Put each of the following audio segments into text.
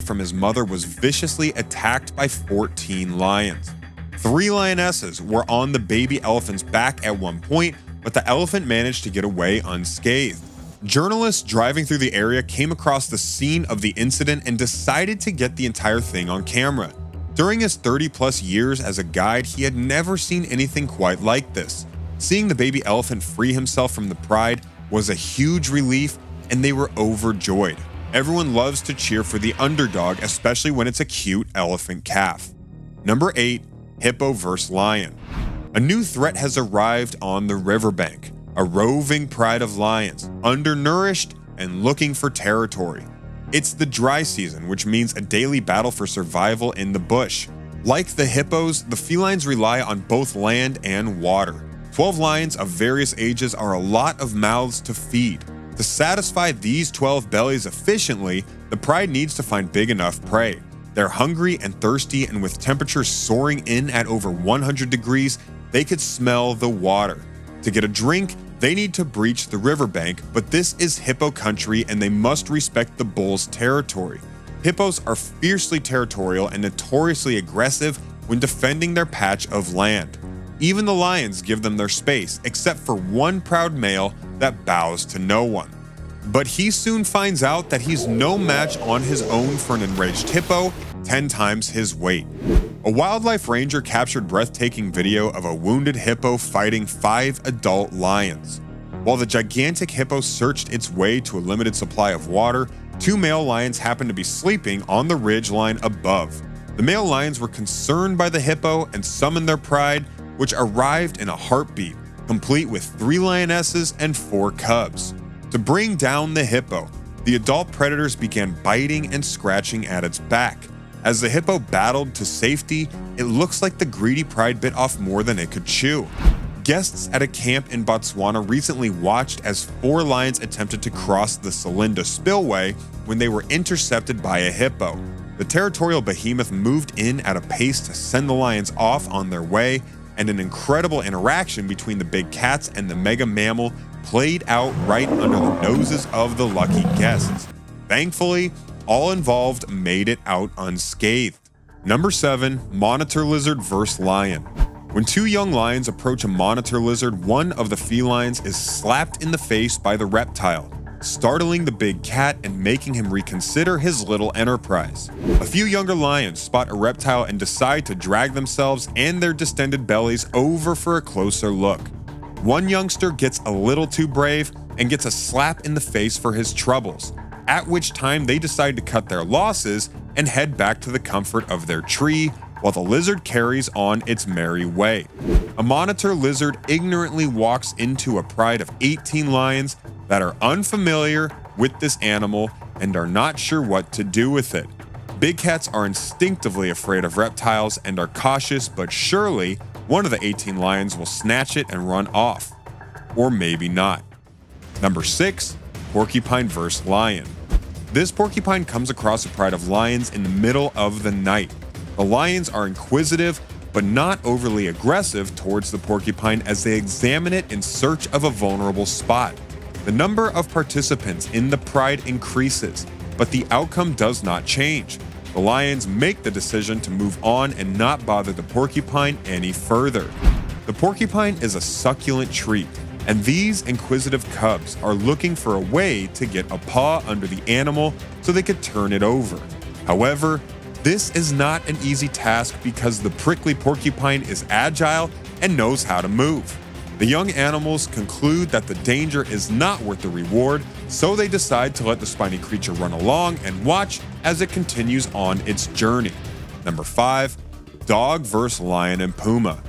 from his mother was viciously attacked by 14 lions. 3 lionesses were on the baby elephant's back at one point, but the elephant managed to get away unscathed. Journalists driving through the area came across the scene of the incident and decided to get the entire thing on camera. During his 30-plus years as a guide, he had never seen anything quite like this. Seeing the baby elephant free himself from the pride was a huge relief, and they were overjoyed. Everyone loves to cheer for the underdog, especially when it's a cute elephant calf. Number 8. Hippo vs. Lion. A new threat has arrived on the riverbank. A roving pride of lions, undernourished and looking for territory. It's the dry season, which means a daily battle for survival in the bush. Like the hippos, the felines rely on both land and water. 12 lions of various ages are a lot of mouths to feed. To satisfy these 12 bellies efficiently, the pride needs to find big enough prey. They're hungry and thirsty, and with temperatures soaring in at over 100 degrees, they could smell the water. To get a drink, they need to breach the riverbank, but this is hippo country and they must respect the bull's territory. Hippos are fiercely territorial and notoriously aggressive when defending their patch of land. Even the lions give them their space, except for one proud male that bows to no one. But he soon finds out that he's no match on his own for an enraged hippo, 10 times his weight. A wildlife ranger captured breathtaking video of a wounded hippo fighting 5 adult lions. While the gigantic hippo searched its way to a limited supply of water, 2 male lions happened to be sleeping on the ridge line above. The male lions were concerned by the hippo and summoned their pride, which arrived in a heartbeat, complete with 3 lionesses and 4 cubs. To bring down the hippo, the adult predators began biting and scratching at its back. As the hippo battled to safety, it looks like the greedy pride bit off more than it could chew. Guests at a camp in Botswana recently watched as 4 lions attempted to cross the Selinda spillway when they were intercepted by a hippo. The territorial behemoth moved in at a pace to send the lions off on their way, and an incredible interaction between the big cats and the mega mammal played out right under the noses of the lucky guests. Thankfully, all involved made it out unscathed. Number 7. Monitor lizard vs. lion. When 2 young lions approach a monitor lizard, one of the felines is slapped in the face by the reptile, startling the big cat and making him reconsider his little enterprise. A few younger lions spot a reptile and decide to drag themselves and their distended bellies over for a closer look. One youngster gets a little too brave and gets a slap in the face for his troubles, at which time they decide to cut their losses and head back to the comfort of their tree while the lizard carries on its merry way. A monitor lizard ignorantly walks into a pride of 18 lions that are unfamiliar with this animal and are not sure what to do with it. Big cats are instinctively afraid of reptiles and are cautious, but surely one of the 18 lions will snatch it and run off. Or maybe not. Number 6. Porcupine vs. lion. This porcupine comes across a pride of lions in the middle of the night. The lions are inquisitive, but not overly aggressive towards the porcupine as they examine it in search of a vulnerable spot. The number of participants in the pride increases, but the outcome does not change. The lions make the decision to move on and not bother the porcupine any further. The porcupine is a succulent treat, and these inquisitive cubs are looking for a way to get a paw under the animal so they could turn it over. However, this is not an easy task because the prickly porcupine is agile and knows how to move. The young animals conclude that the danger is not worth the reward, so they decide to let the spiny creature run along and watch as it continues on its journey. Number 5. Dog vs. lion and puma.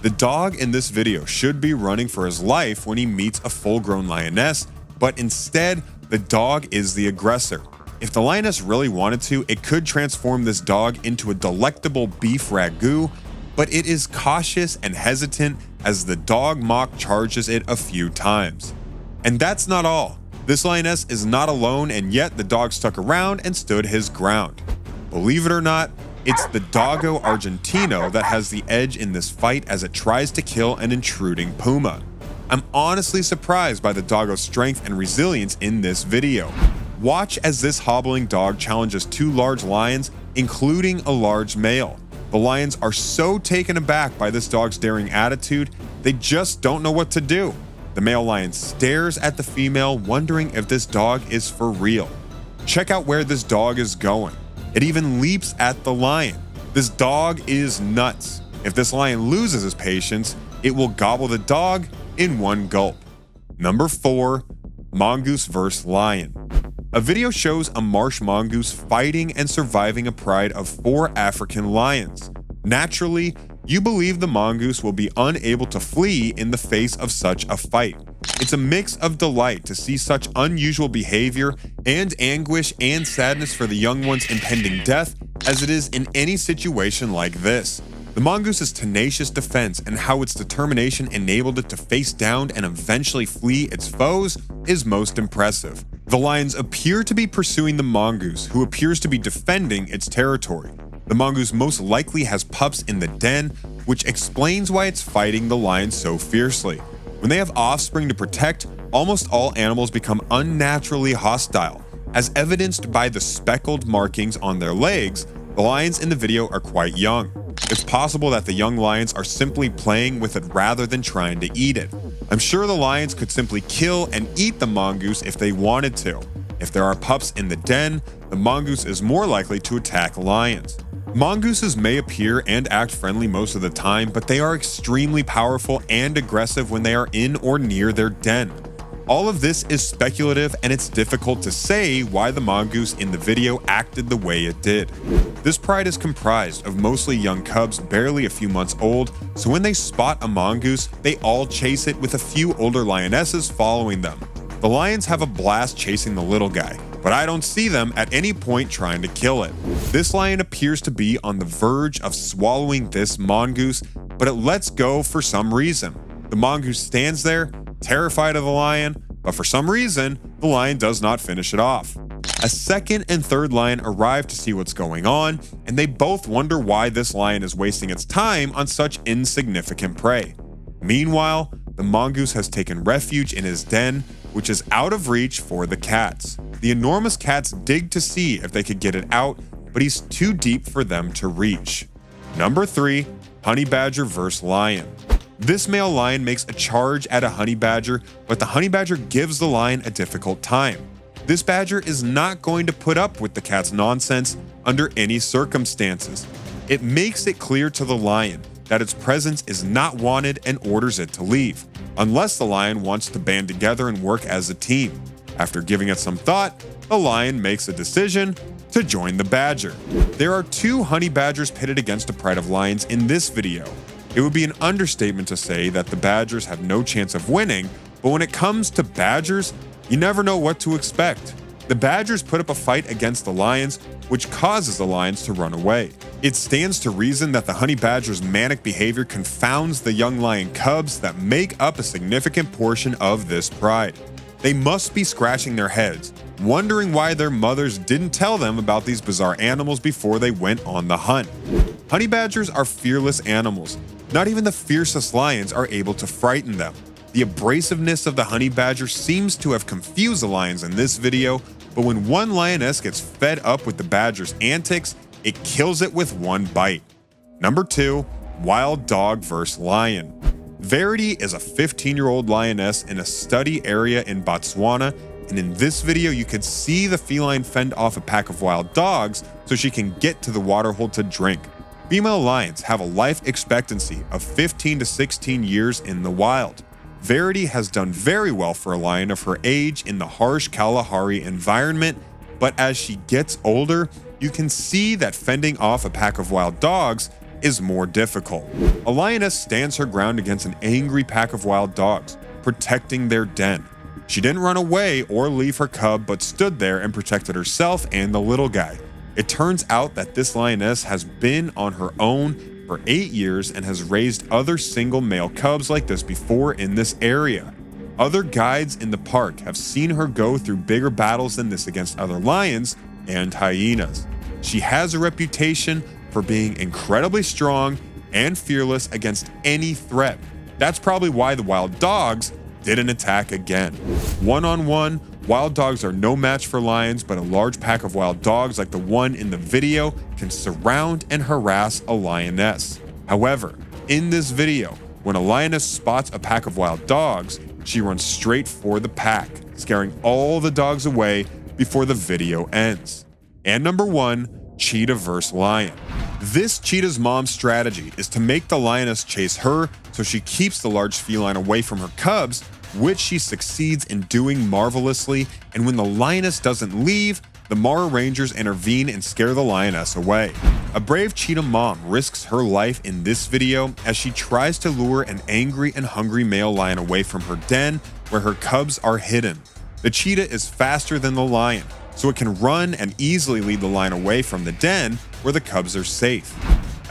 The dog in this video should be running for his life when he meets a full-grown lioness, but instead, the dog is the aggressor. If the lioness really wanted to, it could transform this dog into a delectable beef ragu, but it is cautious and hesitant as the dog mock charges it a few times. And that's not all. This lioness is not alone, and yet the dog stuck around and stood his ground. Believe it or not, it's the doggo argentino that has the edge in this fight as it tries to kill an intruding puma. I'm honestly surprised by the doggo's strength and resilience in this video. Watch as this hobbling dog challenges two large lions, including a large male. The lions are so taken aback by this dog's daring attitude, they just don't know what to do. The male lion stares at the female, wondering if this dog is for real. Check out where this dog is going. It even leaps at the lion. This dog is nuts. If this lion loses his patience, it will gobble the dog in one gulp. Number 4, mongoose vs. lion. A video shows a marsh mongoose fighting and surviving a pride of 4 African lions. Naturally, you believe the mongoose will be unable to flee in the face of such a fight. It's a mix of delight to see such unusual behavior and anguish and sadness for the young one's impending death as it is in any situation like this. The mongoose's tenacious defense and how its determination enabled it to face down and eventually flee its foes is most impressive. The lions appear to be pursuing the mongoose, who appears to be defending its territory. The mongoose most likely has pups in the den, which explains why it's fighting the lions so fiercely. When they have offspring to protect, almost all animals become unnaturally hostile. As evidenced by the speckled markings on their legs, the lions in the video are quite young. It's possible that the young lions are simply playing with it rather than trying to eat it. I'm sure the lions could simply kill and eat the mongoose if they wanted to. If there are pups in the den, the mongoose is more likely to attack lions. Mongooses may appear and act friendly most of the time, but they are extremely powerful and aggressive when they are in or near their den. All of this is speculative, and it's difficult to say why the mongoose in the video acted the way it did. This pride is comprised of mostly young cubs barely a few months old, so when they spot a mongoose, they all chase it with a few older lionesses following them. The lions have a blast chasing the little guy, but I don't see them at any point trying to kill it. This lion appears to be on the verge of swallowing this mongoose, but it lets go for some reason. The mongoose stands there, terrified of the lion, but for some reason, the lion does not finish it off. A second and third lion arrive to see what's going on, and they both wonder why this lion is wasting its time on such insignificant prey. Meanwhile, the mongoose has taken refuge in his den, which is out of reach for the cats. The enormous cats dig to see if they could get it out, but he's too deep for them to reach. Number 3, honey badger vs. lion. This male lion makes a charge at a honey badger, but the honey badger gives the lion a difficult time. This badger is not going to put up with the cat's nonsense under any circumstances. It makes it clear to the lion that its presence is not wanted and orders it to leave, unless the lion wants to band together and work as a team. After giving it some thought, the lion makes a decision to join the badger. There are 2 honey badgers pitted against a pride of lions in this video. It would be an understatement to say that the badgers have no chance of winning, but when it comes to badgers, you never know what to expect. The badgers put up a fight against the lions, which causes the lions to run away. It stands to reason that the honey badger's manic behavior confounds the young lion cubs that make up a significant portion of this pride. They must be scratching their heads, wondering why their mothers didn't tell them about these bizarre animals before they went on the hunt. Honey badgers are fearless animals. Not even the fiercest lions are able to frighten them. The abrasiveness of the honey badger seems to have confused the lions in this video, but when one lioness gets fed up with the badger's antics, it kills it with one bite. Number 2, wild dog vs. lion. Verity is a 15-year-old lioness in a study area in Botswana, and in this video you can see the feline fend off a pack of wild dogs so she can get to the waterhole to drink. Female lions have a life expectancy of 15 to 16 years in the wild. Verity has done very well for a lion of her age in the harsh Kalahari environment, but as she gets older, you can see that fending off a pack of wild dogs is more difficult. A lioness stands her ground against an angry pack of wild dogs, protecting their den. She didn't run away or leave her cub, but stood there and protected herself and the little guy. It turns out that this lioness has been on her own for 8 years and has raised other single male cubs like this before in this area. Other guides in the park have seen her go through bigger battles than this against other lions and hyenas. She has a reputation for being incredibly strong and fearless against any threat. That's probably why the wild dogs didn't attack again. One-on-one, wild dogs are no match for lions, but a large pack of wild dogs like the one in the video can surround and harass a lioness. However, in this video, when a lioness spots a pack of wild dogs, she runs straight for the pack, scaring all the dogs away before the video ends. And number 1, cheetah vs. lion. This cheetah's mom's strategy is to make the lioness chase her so she keeps the large feline away from her cubs, which she succeeds in doing marvelously, and when the lioness doesn't leave, the Mara Rangers intervene and scare the lioness away. A brave cheetah mom risks her life in this video as she tries to lure an angry and hungry male lion away from her den where her cubs are hidden. The cheetah is faster than the lion, so it can run and easily lead the lion away from the den where the cubs are safe.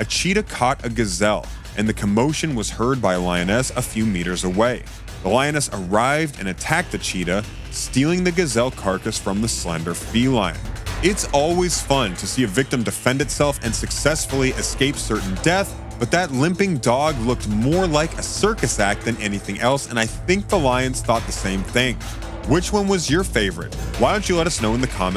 A cheetah caught a gazelle, and the commotion was heard by a lioness a few meters away. The lioness arrived and attacked the cheetah, stealing the gazelle carcass from the slender feline. It's always fun to see a victim defend itself and successfully escape certain death, but that limping dog looked more like a circus act than anything else, and I think the lions thought the same thing. Which one was your favorite? Why don't you let us know in the comments